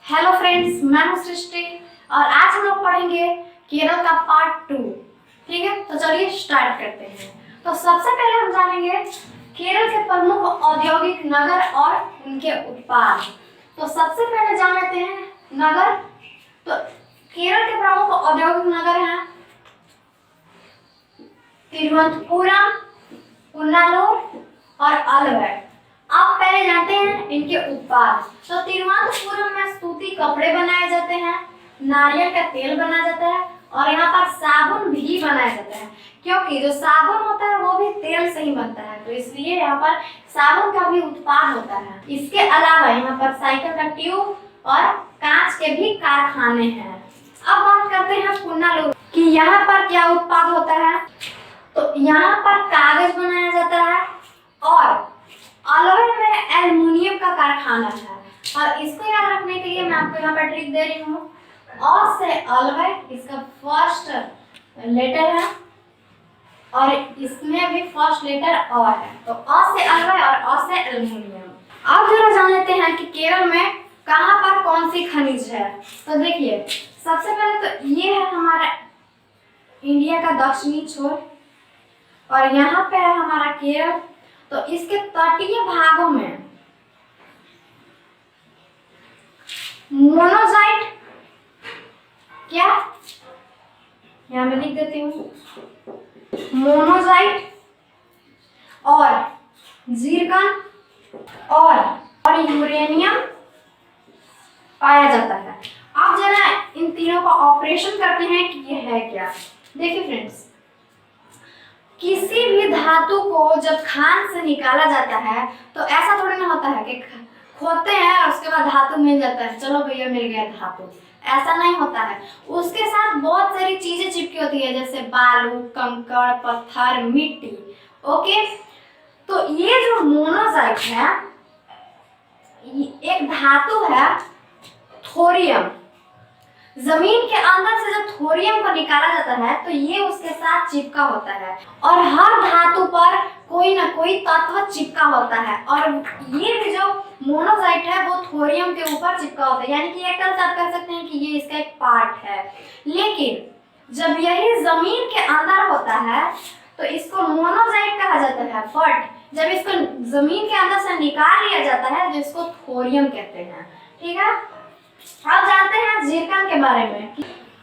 Hello friends, मैं हूं सृष्टि और आज हम लोग पढ़ेंगे केरल का पार्ट 2। ठीक है, तो चलिए स्टार्ट करते हैं। तो सबसे पहले हम जानेंगे केरल के प्रमुख औद्योगिक नगर और उनके उत्पाद। तो सबसे पहले जान लेते हैं नगर। तो केरल के प्रमुख औद्योगिक नगर हैं तिरुवनंतपुरम, कुन्नानूर और अलवर। आप पहले जानते हैं इनके उत्पाद। तो तिरुवनंतपुरम में सूती कपड़े बनाए जाते हैं, नारियल का तेल बनाया जाता है और यहाँ पर साबुन भी बनाया जाता है, क्योंकि जो साबुन होता है वो भी तेल से ही बनता है, तो इसलिए यहाँ पर साबुन का भी उत्पाद होता है। इसके अलावा यहाँ पर साइकिल का ट्यूब और कांच के भी कारखाने हैं। अब बात करते हैं कुन्नानूर कि यहाँ पर क्या उत्पाद होता है। तो यहाँ पर कागज बनाया जाता है और अलवर में एल्युमिनियम का कारखाना है। और इसको याद रखने के लिए मैं आपको यहाँ पर ट्रिक दे रही हूँ। अ से अलवर इसका फर्स्ट लेटर है और इसमें भी फर्स्ट लेटर अ है, तो अ से अलवर और अ से एल्युमिनियम। अब जरा जान लेते हैं कि केरल में कहाँ पर कौन सी खनिज है। तो देखिए, सबसे पहले तो ये है हमारा इंडिया का दक्षिणी छोर और यहाँ पे है हमारा केरल। तो इसके तटीय भागों में मोनोजाइट, क्या यहाँ मैं लिख देती हूँ, मोनोजाइट और जीरकन और यूरेनियम पाया जाता है। अब जरा इन तीनों का ऑपरेशन करते हैं कि ये है क्या। देखिए फ्रेंड्स, किसी भी धातु को जब खान से निकाला जाता है तो ऐसा थोड़ी ना होता है कि खोदते हैं और उसके बाद धातु मिल जाता है, चलो भैया मिल गया धातु। ऐसा नहीं होता है, उसके साथ बहुत सारी चीजें चिपकी होती है, जैसे बालू, कंकड़, पत्थर, मिट्टी। ओके, तो ये जो मोनोजाइट है एक धातु है थोरियम। जमीन के अंदर से जब थोरियम को निकाला जाता है तो ये उसके साथ चिपका होता है और हर धातु पर कोई ना कोई तत्व चिपका होता है और ये भी जो मोनोजाइट है वो थोरियम के ऊपर चिपका होता है, यानी कि एक तरह से आप कह सकते हैं कि ये इसका एक पार्ट है। लेकिन जब यही जमीन के अंदर होता है तो इसको मोनोजाइट कहा जाता है। बट जब इसको जमीन के अंदर से निकाल लिया जाता है तो इसको थोरियम कहते हैं। ठीक है, अब जानते हैं जीरकन के बारे में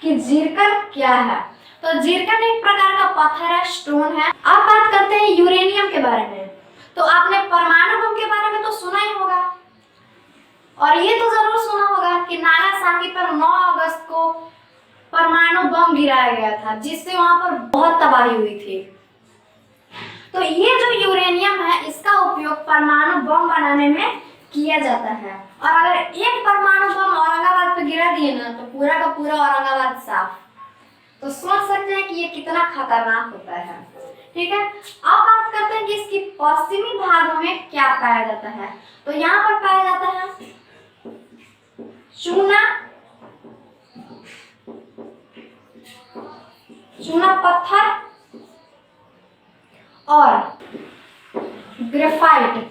कि जीरकन क्या है। तो जीरकन एक प्रकार का पत्थर है, स्टोन है। अब बात करते हैं यूरेनियम के बारे में। तो आपने परमाणु बम के बारे में तो सुना ही होगा और ये तो जरूर सुना होगा कि नागासाकी पर 9 अगस्त को परमाणु बम गिराया गया था, जिससे वहां पर बहुत तबाही हुई थी। तो ये जो यूरेनियम है इसका उपयोग परमाणु बम बनाने में किया जाता है और अगर एक परमाणु बम औरंगाबाद पे गिरा दिए ना तो पूरा का पूरा औरंगाबाद साफ। तो सोच सकते हैं कि ये कितना खतरनाक होता है। ठीक है, अब बात करते हैं कि इसकी पश्चिमी भागों में क्या पाया जाता है। तो यहाँ पर पाया जाता है चूना पत्थर और ग्रेफाइट।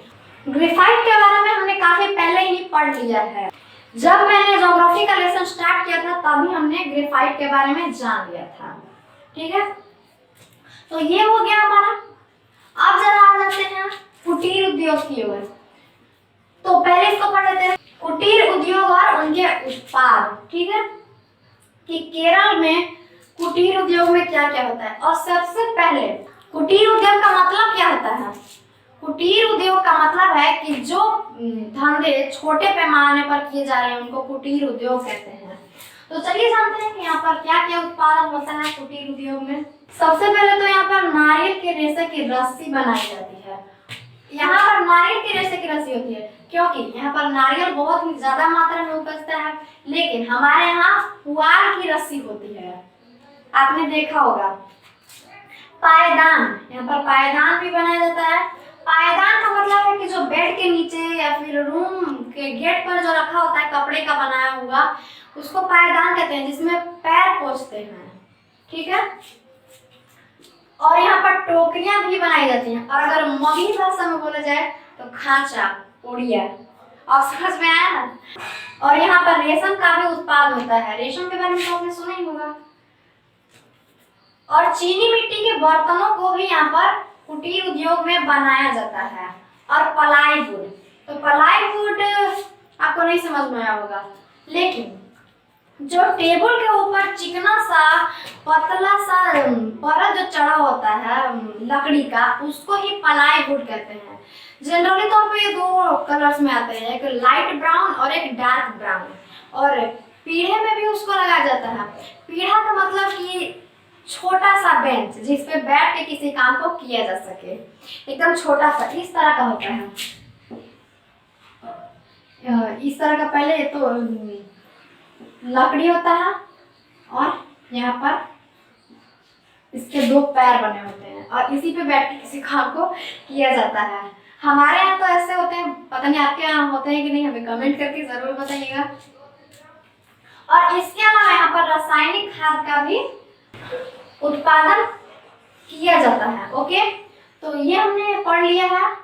ग्रेफाइट के बारे में हमने काफी पहले ही पढ़ लिया है। जब मैंने ज्योग्राफी का लेसन स्टार्ट किया था तभी हमने ग्रेफाइट के बारे में जान लिया था। ठीक है, तो ये हो गया हमारा। अब जरा आ जाते हैं कुटीर उद्योग की ओर। तो पहले इसको पढ़ लेते हैं, कुटीर उद्योग और उनके उत्पाद। ठीक है, कि केरल में कुटीर उद्योग में क्या क्या होता है। और सबसे पहले कुटीर उद्योग का मतलब क्या होता है। कुटीर उद्योग का मतलब है कि जो धंधे छोटे पैमाने पर किए जा रहे हैं उनको कुटीर उद्योग कहते हैं। तो चलिए जानते हैं कि यहाँ पर क्या क्या उत्पादन होता है कुटीर उद्योग में। सबसे पहले तो यहाँ पर नारियल के रेशे की रस्सी बनाई जाती है। यहाँ पर नारियल के रेशे की रस्सी होती है क्योंकि यहाँ पर नारियल बहुत ही ज्यादा मात्रा में उपजता है, लेकिन हमारे यहाँ पुआल की रस्सी होती है, आपने देखा होगा। पायदान, यहाँ पर पायदान भी बनाया जाता है। पायदान का मतलब है कि जो बेड के नीचे या फिर रूम के गेट पर जो रखा होता है कपड़े का बनाया हुआ, उसको पायदान कहते हैं, जिसमें पैर पोंछते हैं। ठीक है, और यहाँ पर टोकरियां भी बनाई जाती हैं और अगर मगही भाषा में बोला जाए तो खांचा, ओड़िया। और समझ में आया ना। और यहाँ पर रेशम का भी उत्पाद होता है, रेशम के बारे में तो आपने सुना ही होगा। और चीनी मिट्टी के बर्तनों को भी यहाँ पर कुटीर उद्योग में बनाया जाता है। और प्लाईवुड, तो प्लाईवुड आपको नहीं समझ में आया होगा, लेकिन जो टेबल के ऊपर चिकना सा पतला सा परत जो चढ़ा होता है लकड़ी का, उसको ही प्लाईवुड कहते हैं। जनरली तौर पे ये दो कलर्स में आते हैं, एक लाइट ब्राउन और एक डार्क ब्राउन। और पीढ़े में भी उसको लगाया जाता है। पीढ़ा का मतलब कि छोटा सा बेंच जिस पे बैठ के किसी काम को किया जा सके, एकदम छोटा सा, इस तरह का होता है। इस तरह का पहले तो लकड़ी होता है और यहाँ पर इसके दो पैर बने होते हैं और इसी पे बैठ के किसी काम को किया जाता है। हमारे यहाँ तो ऐसे होते हैं, पता नहीं आपके यहाँ होते हैं कि नहीं, हमें कमेंट करके जरूर बताइएगा। और इसके अलावा यहाँ पर रासायनिक खाद का भी उत्पादन किया जाता है। ओके, तो ये हमने पढ़ लिया है।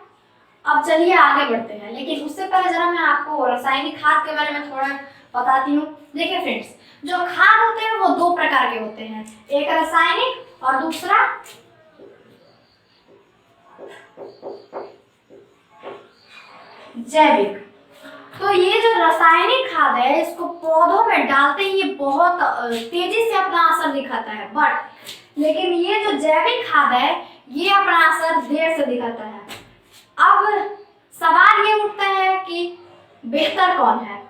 अब चलिए आगे बढ़ते हैं, लेकिन उससे पहले जरा मैं आपको रासायनिक खाद के बारे में थोड़ा बताती हूँ। देखिए फ्रेंड्स, जो खाद होते हैं वो दो प्रकार के होते हैं, एक रासायनिक और दूसरा जैविक। तो ये जो रासायनिक खाद है इसको पौधों में डालते ही ये बहुत तेजी से अपना असर दिखाता है, बट लेकिन ये जो जैविक खाद है ये अपना असर देर से दिखाता है। अब सवाल ये उठता है कि बेहतर कौन है?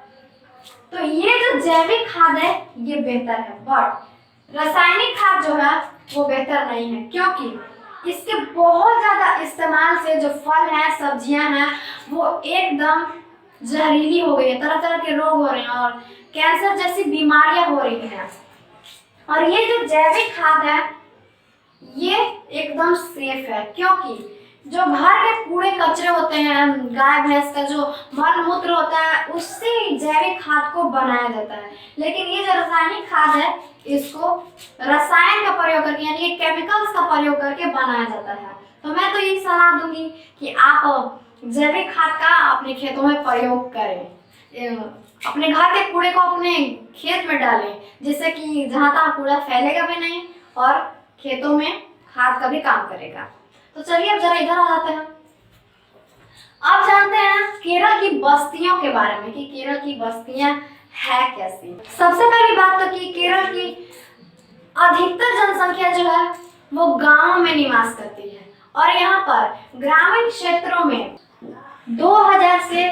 तो ये जो जैविक खाद है ये बेहतर है, बट रासायनिक खाद जो है वो बेहतर नहीं है, क्योंकि इसके बहुत ज्यादा इस्तेमाल से जो फल है, सब्जियां हैं, वो एकदम जहरीली हो गई है, तरह तरह के रोग हो रहे हैं और कैंसर जैसी बीमारियां हो रही हैं। और ये जो जैविक खाद है ये एकदम सेफ है, क्योंकि जो घर के कूड़े कचरे होते हैं, गाय भैंस का जो मल मूत्र होता है, उससे जैविक खाद को बनाया जाता है। लेकिन ये जो रासायनिक खाद है इसको रसायन का प्रयोग करके, यानी केमिकल्स का प्रयोग करके बनाया जाता है। तो मैं तो यही सलाह दूंगी कि आप जैविक खाद का अपने खेतों में प्रयोग करें, अपने घर के कूड़े को अपने खेत में डालें, जिससे कि जहाँ तहाँ कूड़ा फैलेगा भी नहीं और खेतों में खाद का भी काम करेगा। तो चलिए अब जरा इधर आ जाते हैं। अब जानते हैं केरल की बस्तियों के बारे में कि केरल की बस्तियां है कैसी। सबसे पहली बात तो कि केरल की अधिकतर जनसंख्या जो है वो गांव में निवास करती है और यहाँ पर ग्रामीण क्षेत्रों में 2000 से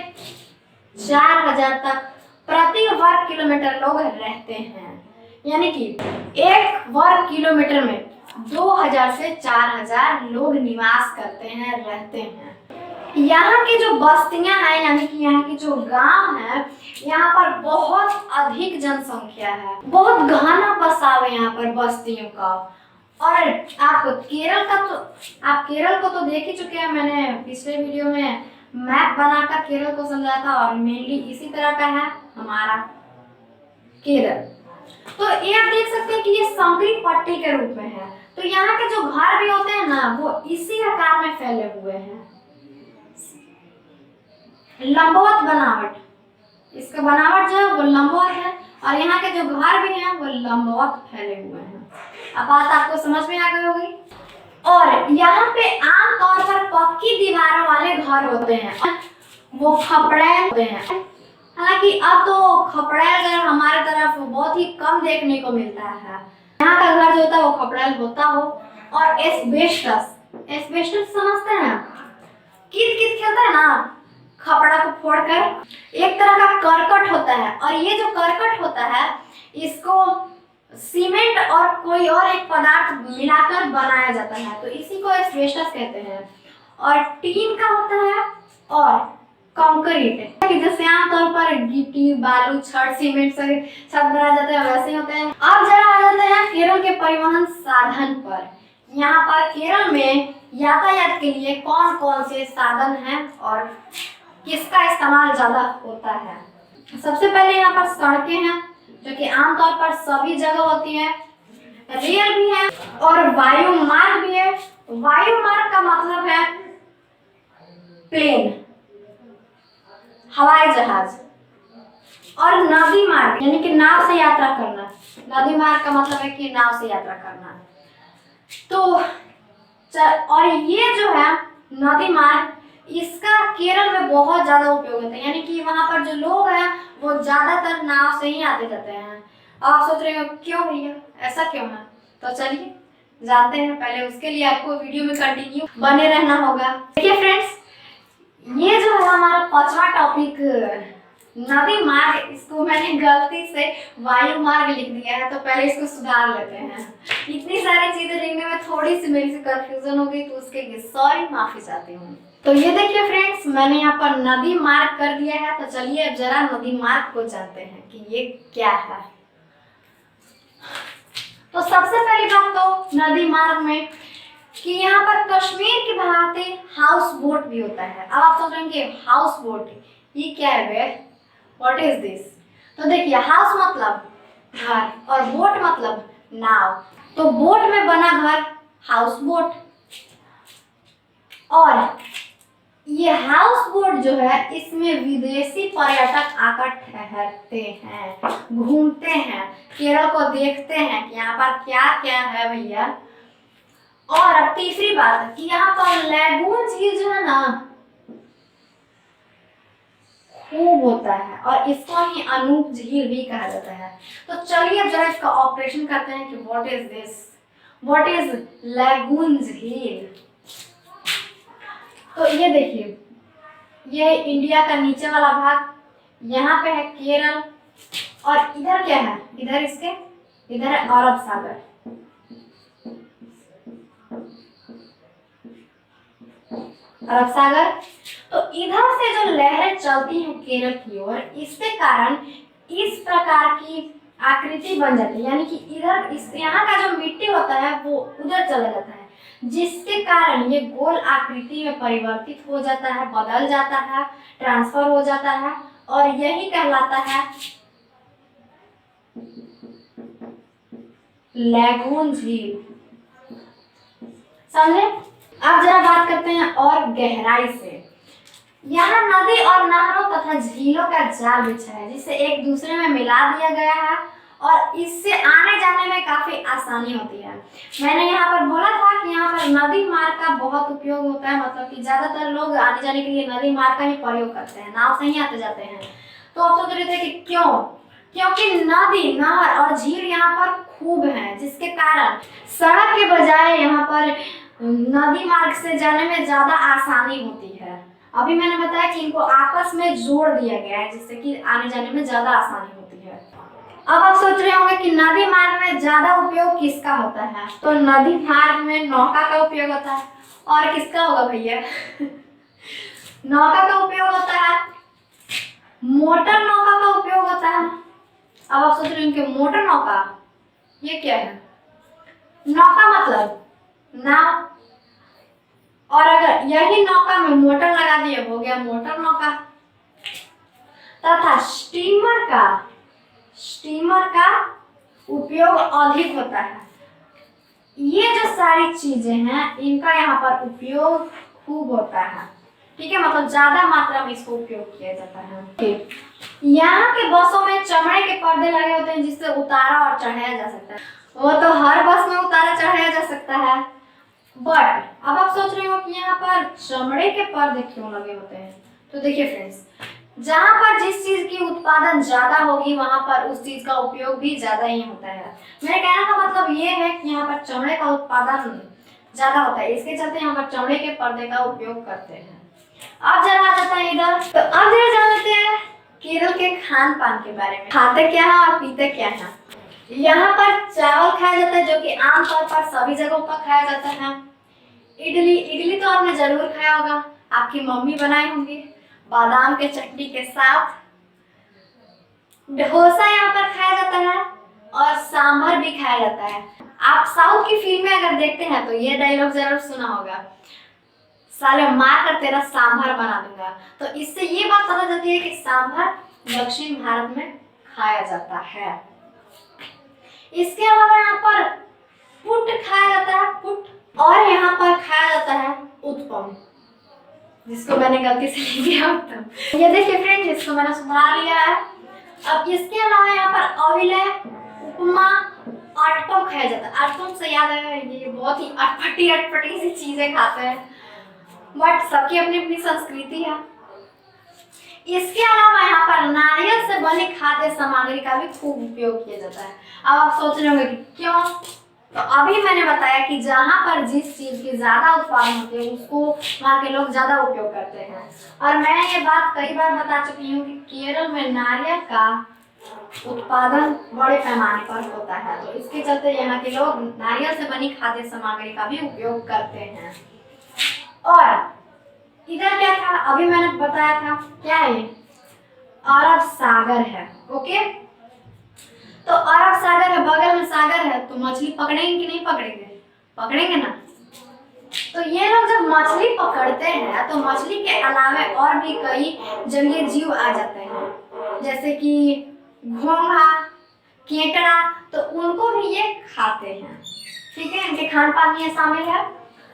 4000 तक प्रति वर्ग किलोमीटर लोग रहते हैं, यानी कि एक वर्ग किलोमीटर में 2000 से 4000 लोग निवास करते हैं, रहते हैं। यहाँ की जो बस्तियां हैं, यानी कि यहाँ की जो गांव है, यहाँ पर बहुत अधिक जनसंख्या है, बहुत घना बसाव है यहाँ पर बस्तियों का। और आप केरल को तो देख ही चुके हैं, मैंने पिछले वीडियो में मैप बनाकर केरल को समझाया था और मेनली इसी तरह का है हमारा केरल। तो ये आप देख सकते हैं कि ये संकरी पट्टी के रूप में है। तो यहाँ के जो घर भी होते हैं ना वो इसी आकार में फैले हुए हैं, लंबवत बनावट, इसका बनावट जो है वो लंबवत है और यहाँ के जो घर भी हैं वो लंबवत फैले हुए हैं। अब बात आपको समझ में आ गई होगी। और यहाँ पे आमतौर पर पक्की दीवारों वाले घर होते हैं, वो खपड़ैल होते हैं। हालांकि अब तो खपड़ैल घर हमारे तरफ बहुत ही कम देखने को मिलता है। यहाँ का घर जो होता है वो खपड़ैल होता हो। और एस्बेस्टस समझते हैं, कित खेलता है ना खपड़ा को फोड़कर, एक तरह का करकट होता है। और ये जो करकट होता है इसको सीमेंट और कोई और एक पदार्थ मिलाकर बनाया जाता है, तो इसी को एस्बेस्टस कहते हैं। और टीन का होता है और कंक्रीट, जैसे आमतौर पर गिट्टी, बालू, छड़, सीमेंट से छत बनाया जाता है, वैसे ही होते हैं। अब जरा आ जाते हैं केरल के परिवहन साधन पर। यहाँ पर केरल में यातायात के लिए कौन कौन से साधन हैं और किसका इस्तेमाल ज्यादा होता है। सबसे पहले यहाँ पर सड़कें हैं जो कि आमतौर पर सभी जगह होती है, रेल भी है और वायु मार्ग भी है। वायु मार्ग का मतलब है प्लेन, हवाई जहाज। और नदी मार्ग यानी कि नाव से यात्रा करना। नदी मार्ग का मतलब है कि नाव से यात्रा करना। तो और ये जो है नदी मार्ग, इसका केरल में बहुत ज्यादा उपयोग होता है, यानी कि वहां पर जो लोग हैं वो ज्यादातर नाव से ही आते जाते हैं। आप सोच रहे हो क्यों भैया, ऐसा क्यों है? तो चलिए जानते हैं। पहले उसके लिए आपको वीडियो में कंटिन्यू बने रहना होगा। देखिए फ्रेंड्स, ये जो है हमारा 5वां टॉपिक नदी मार्ग, इसको मैंने गलती से वायु मार्ग लिख दिया है, तो पहले इसको सुधार लेते हैं। इतनी सारी चीजें लिखने में थोड़ी सी मेरी से कंफ्यूजन हो गई, तो उसके लिए सॉरी, माफी चाहती हूँ। तो ये देखिए फ्रेंड्स, मैंने यहाँ पर नदी मार्ग कर दिया है। तो चलिए अब जरा नदी मार्ग को जानते हैं कि ये क्या है। तो सबसे पहली बात तो नदी मार्ग में कि यहाँ पर कश्मीर की भांति हाउस बोट भी होता है। अब आप सोच रहे हैं कि हाउस बोट ये क्या है बे, व्हाट इज दिस? तो देखिए, हाउस मतलब घर और बोट मतलब नाव। तो बोट में बना घर हाउस बोट, और ये हाउस बोट जो है इसमें विदेशी पर्यटक आकर ठहरते हैं, घूमते हैं, केरल को देखते हैं कि यहाँ पर क्या क्या है भैया। और अब तीसरी बात कि यहाँ पर लैगून झील जो है ना खूब होता है, और इसको ही अनूप झील भी कहा जाता है। तो चलिए अब जरा इसका ऑपरेशन करते हैं कि what is this, what is lagoon झील। तो ये देखिए, ये इंडिया का नीचे वाला भाग, यहाँ पे है केरल, और इधर क्या है, इधर इसके इधर है अरब सागर। अरब सागर। तो इधर से जो लहरें चलती हैं केरल की ओर, इसके कारण इस प्रकार की आकृति बन जाती है, यानी कि इधर इस यहाँ का जो मिट्टी होता है वो उधर चला जाता है, जिसके कारण ये गोल आकृति में परिवर्तित हो जाता है, बदल जाता है, ट्रांसफर हो जाता है, और यही कहलाता है लैगून झील। समझे? अब जरा बात करते हैं और गहराई से। यहाँ नदी और नहरों तथा झीलों का जाल बिछा है, जिसे एक दूसरे में मिला दिया गया है, और इससे आने जाने में काफी आसानी होती है। मैंने यहाँ पर बोला था कि यहाँ पर नदी मार्ग का बहुत उपयोग होता है, मतलब कि ज्यादातर लोग आने जाने के लिए नदी मार्ग का ही प्रयोग करते हैं, नाव से ही आते जाते हैं। तो आप सोच रहे थे कि क्यों? क्योंकि नदी, नहर और झील यहाँ पर खूब है, जिसके कारण सड़क के बजाय यहाँ पर नदी मार्ग से जाने में ज्यादा आसानी होती है। अभी मैंने बताया कि इनको आपस में जोड़ दिया गया है, जिससे कि आने जाने में ज्यादा आसानी होती है। अब आप सोच रहे होंगे कि नदी मार्ग में ज्यादा उपयोग किसका होता है? तो नदी मार्ग में नौका का उपयोग होता है। और किसका होगा भैया? नौका का उपयोग होता है, मोटर नौका का उपयोग होता है। अब आप सोच रहे होंगे मोटर नौका ये क्या है? नौका मतलब नाव, और अगर यही नौका में मोटर लगा दिए हो गया मोटर नौका। तथा स्टीमर का उपयोग अधिक होता है। ये जो सारी चीजें हैं इनका यहाँ पर उपयोग खूब होता है, ठीक है, मतलब ज्यादा मात्रा में इसको उपयोग किया जाता है। यहाँ के बसों में चमड़े के पर्दे लगे होते हैं, जिससे उतारा और चढ़ाया जा सकता है। वो तो हर बस में उतारा चढ़ाया जा सकता है, बट अब आप सोच रहे हो कि यहाँ पर चमड़े के पर्दे क्यों लगे होते हैं? तो देखिए फ्रेंड्स, जहाँ पर जिस चीज की उत्पादन ज्यादा होगी वहां पर उस चीज का उपयोग भी ज्यादा ही होता है। मेरे कहने का मतलब ये है कि यहाँ पर चमड़े का उत्पादन ज्यादा होता है, इसके चलते यहाँ पर चमड़े के पर्दे का उपयोग करते हैं। अब जरा आ जाता है इधर, तो अब जरा जान लेते हैं केरल के खान पान के बारे में। खाते क्या है और पीते क्या है। यहाँ पर चावल खाया जाता है, जो कि आमतौर पर सभी जगहों पर खाया जाता है। इडली तो आपने जरूर खाया होगा, आपकी मम्मी बनाई होंगी बादाम के चटनी के साथ। डोसा यहाँ पर खाया जाता है, और सांभर भी खाया जाता है। आप साउथ की फिल्में अगर देखते हैं तो ये डायलॉग जरूर सुना होगा, साले मार कर तेरा सांभर बना दूंगा। तो इससे ये बात पता चलती है कि सांभर दक्षिण भारत में खाया जाता है। इसके अलावा यहाँ पर पुट खाया जाता है, पुट, और यहाँ पर खाया जाता है उत्पम। जिसको मैंने गलती से लिख दिया तो ये देखिए फ्रेंड्स, इसको मैंने सुधार लिया है। अब इसके अलावा यहाँ पर अविले, उपमा, आटपम खाया जाता है। आटपम से याद है, ये बहुत ही अटपटी सी चीजें खाते हैं, बट सबकी अपनी अपनी संस्कृति है। इसके अलावा यहाँ पर नारियल से बनी खाद्य सामग्री का भी खूब उपयोग किया जाता है। अब आप सोच रहे होंगे कि क्यों, तो अभी मैंने बताया कि जहाँ पर जिस चीज की ज्यादा उत्पादन होती है उसको वहाँ के लोग ज्यादा उपयोग करते हैं। और मैं ये बात कई बार बता चुकी हूँ कि केरल में नारियल का उत्पादन बड़े पैमाने पर होता है, तो इसके चलते यहाँ के लोग नारियल से बनी खाद्य सामग्री का भी उपयोग करते हैं। और इधर क्या था, अभी मैंने बताया था, क्या है, अरब सागर है। ओके, तो अरब सागर है, बगल में सागर है, तो मछली पकड़ेंगे कि नहीं पकड़ेंगे? पकड़ेंगे ना। तो ये लोग जब मछली पकड़ते हैं तो मछली के अलावा और भी कई जंगली जीव आ जाते हैं, जैसे कि घोंघा, केकड़ा, तो उनको भी ये खाते हैं। ठीक है, इनके खान पान में शामिल है।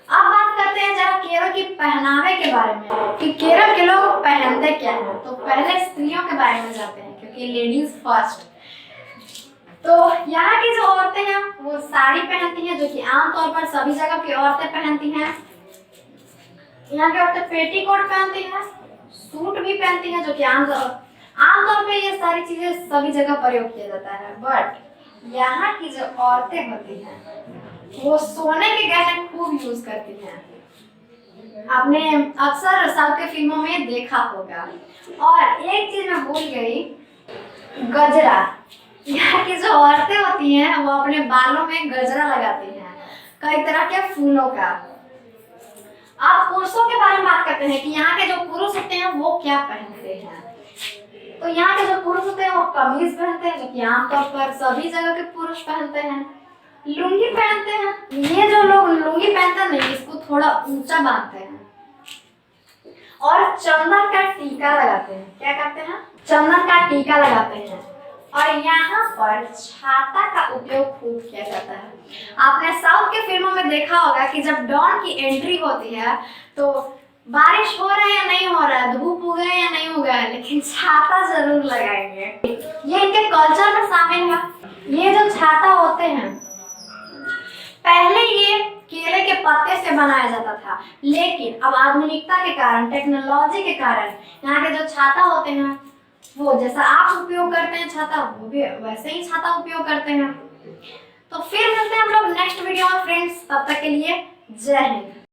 अब बात करते हैं जरा केरल की पहनावे के बारे में कि केरल के लोग पहनते क्या हैं। तो पहले स्त्रियों के बारे में जाते हैं, क्योंकि लेडीज फर्स्ट। तो यहाँ की जो औरतें हैं वो साड़ी पहनती हैं, जो कि आमतौर पर सभी जगह की औरतें पहनती हैं। यहाँ की औरतें पेटीकोट पहनती हैं, सूट भी पहनती हैं, जो कि आमतौर पे ये सारी चीजें सभी जगह प्रयोग किया जाता है। बट यहाँ की जो औरतें होती हैं वो सोने के गहने खूब यूज करती हैं। आपने अक्सर साउथ के फिल्मों में देखा होगा। और एक चीज मैं भूल गई, गजरा। यहाँ की जो औरतें होती हैं वो अपने बालों में गजरा लगाती हैं, कई तरह के फूलों का। आप पुरुषों के बारे में बात करते हैं कि यहाँ के जो पुरुष होते हैं वो क्या पहनते हैं। तो यहाँ के जो पुरुष होते हैं वो कमीज पहनते हैं, जो कि आमतौर पर सभी जगह के पुरुष पहनते हैं। लुंगी पहनते हैं। ये जो लोग लुंगी पहनते हैं ना, इसको थोड़ा ऊंचा बांधते हैं और चंदन का टीका लगाते हैं। क्या करते हैं? चंदन का टीका लगाते हैं। और यहाँ पर छाता का उपयोग खूब किया जाता है। आपने साउथ के फिल्मों में देखा होगा कि जब डॉन की एंट्री होती है तो बारिश हो रहा है या नहीं हो रहा है, धूप उगा है या नहीं उगा है, लेकिन छाता जरूर लगाएंगे। ये इनके कल्चर में शामिल है। ये जो छाता होते हैं, पहले ये केले के पत्ते से बनाया जाता था, लेकिन अब आधुनिकता के कारण, टेक्नोलॉजी के कारण यहाँ के जो छाता होते हैं वो जैसा आप उपयोग करते हैं छाता, वो भी वैसे ही छाता उपयोग करते हैं। तो फिर मिलते हैं हम लोग नेक्स्ट वीडियो में फ्रेंड्स, तब तक के लिए जय हिंद।